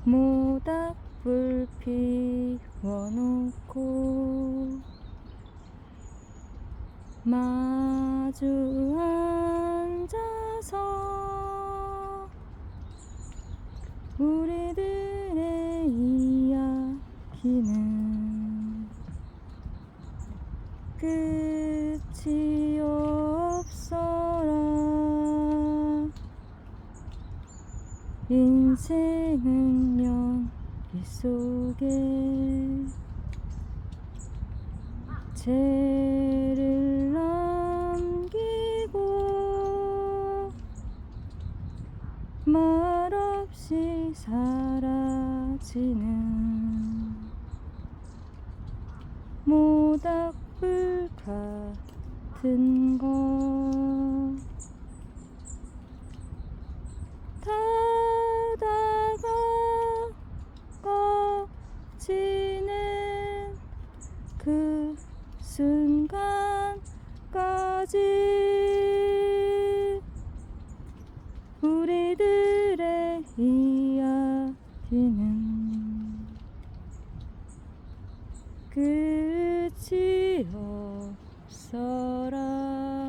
모닥불 피워놓고 마주 앉아서 우리들의 이야기는 끝이 없어라. 인생은 연기 속에 죄를 남기고 말없이 사라지는 모닥불 같은 것 타다가 꺼지는 그 순간까지 우리들의 이야기는 끝이 없어라.